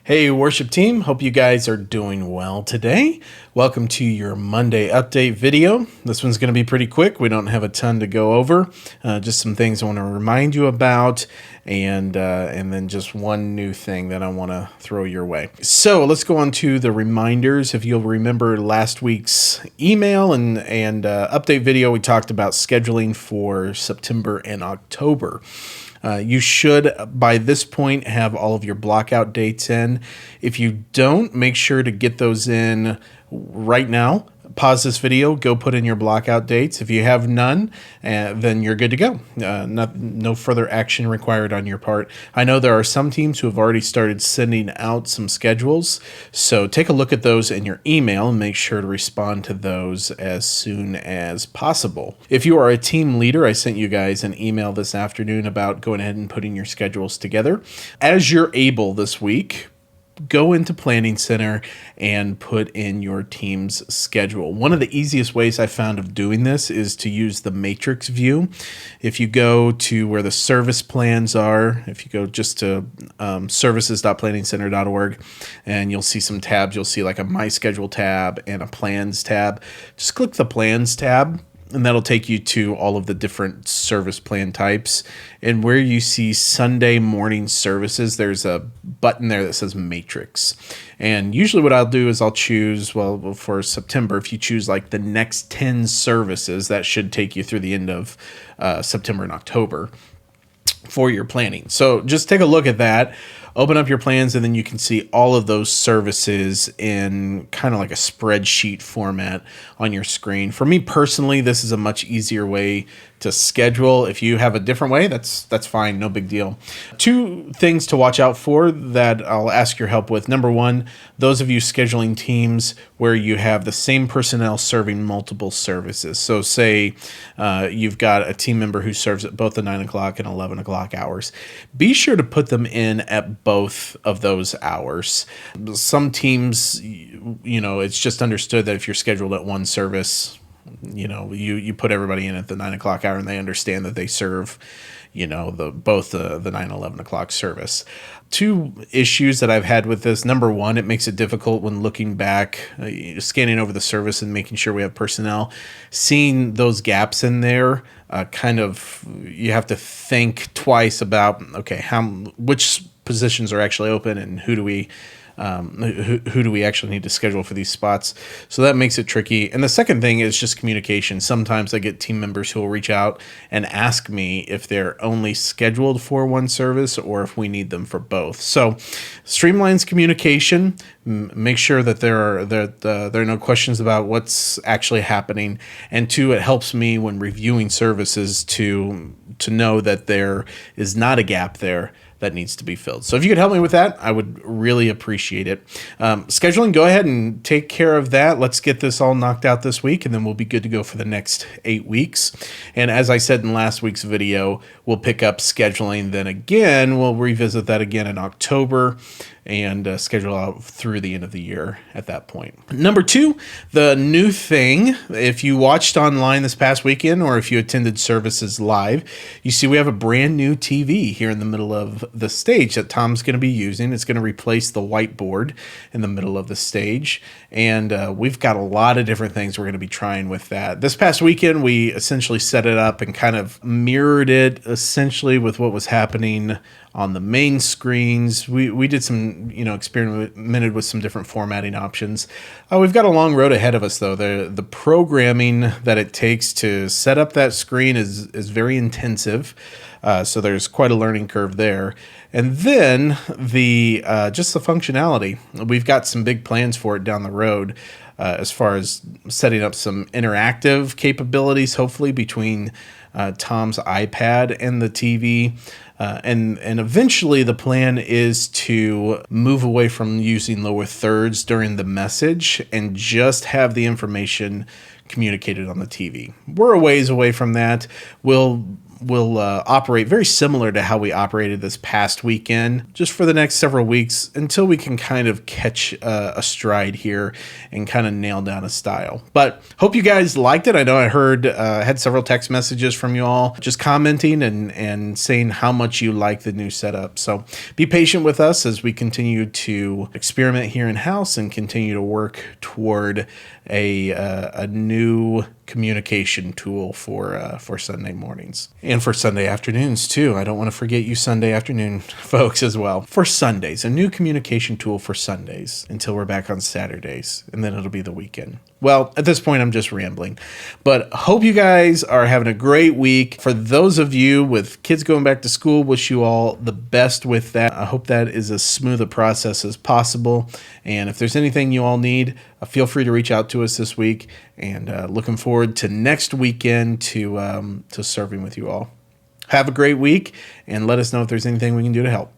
Hey, worship team. Hope you guys are doing well today. Welcome to your Monday update video. This one's going to be pretty quick. We don't have a ton to go over. Just some things I want to remind you about, and then just one new thing that I want to throw your way. So let's go on to the reminders. If you'll remember last week's email and update video, we talked about scheduling for September and October. You should, by this point, have all of your blockout dates in. If you don't, make sure to get those in right now. Pause this video, go put in your blockout dates. If you have none, then you're good to go. No further action required on your part. I know there are some teams who have already started sending out some schedules, so take a look at those in your email and make sure to respond to those as soon as possible. If you are a team leader, I sent you guys an email this afternoon about going ahead and putting your schedules together. As you're able this week, go into Planning Center and put in your team's schedule. One of the easiest ways I found of doing this is to use the matrix view. If you go to where the service plans are, if you go just to services.planningcenter.org, and you'll see some tabs. You'll see like a My Schedule tab and a Plans tab. Just click the Plans tab, and that'll take you to all of the different service plan types. And where you see Sunday morning services, there's a button there that says Matrix. And usually what I'll do is I'll choose, well, for September, if you choose like the next 10 services, that should take you through the end of September and October for your planning. So just take a look at that. Open up your plans, and then you can see all of those services in kind of like a spreadsheet format on your screen. For me personally, this is a much easier way to schedule. If you have a different way, that's fine, no big deal. Two things to watch out for that I'll ask your help with. Number one, those of you scheduling teams where you have the same personnel serving multiple services. So say you've got a team member who serves at both the 9 o'clock and 11 o'clock hours. Be sure to put them in at both of those hours. Some teams, it's just understood that if you're scheduled at one service, you put everybody in at the 9 o'clock hour, and they understand that they serve, both the 9 and 11 o'clock service. Two issues that I've had with this. Number one, it makes it difficult when looking back, scanning over the service and making sure we have personnel, seeing those gaps in there. You have to think twice about, okay, which positions are actually open, and who do we actually need to schedule for these spots. So that makes it tricky. And the second thing is just communication. Sometimes I get team members who will reach out and ask me if they're only scheduled for one service or if we need them for both. So streamlines communication. Make sure that there are no questions about what's actually happening. And two, it helps me when reviewing services to know that there is not a gap there that needs to be filled. So if you could help me with that, I would really appreciate it. Scheduling, go ahead and take care of that. Let's get this all knocked out this week, and then we'll be good to go for the next 8 weeks. And as I said in last week's video, we'll pick up scheduling. Then again, we'll revisit that again in October and schedule out through the end of the year at that point. Number two, the new thing, if you watched online this past weekend or if you attended services live, you see we have a brand new TV here in the middle of the stage that Tom's going to be using. It's going to replace the whiteboard in the middle of the stage. And we've got a lot of different things we're going to be trying with that. This past weekend, we essentially set it up and kind of mirrored it essentially with what was happening on the main screens. We did some, experimented with some different formatting options. We've got a long road ahead of us, though. The programming that it takes to set up that screen is very intensive. So there's quite a learning curve there. And then just the functionality. We've got some big plans for it down the road. As far as setting up some interactive capabilities, hopefully between Tom's iPad and the TV. And eventually the plan is to move away from using lower thirds during the message and just have the information communicated on the TV. We're a ways away from that. We'll we'll operate very similar to how we operated this past weekend, just for the next several weeks until we can kind of catch a stride here and kind of nail down a style. But hope you guys liked it. I know I had several text messages from you all just commenting and saying how much you like the new setup. So be patient with us as we continue to experiment here in house and continue to work toward a new communication tool for Sunday mornings and for Sunday afternoons too. I don't want to forget you Sunday afternoon folks as well. For Sundays, a new communication tool for Sundays until we're back on Saturdays, and then it'll be the weekend. Well, at this point, I'm just rambling, but hope you guys are having a great week. For those of you with kids going back to school, wish you all the best with that. I hope that is as smooth a process as possible. And if there's anything you all need, feel free to reach out to us this week. And looking forward to next weekend to serving with you all. Have a great week, and let us know if there's anything we can do to help.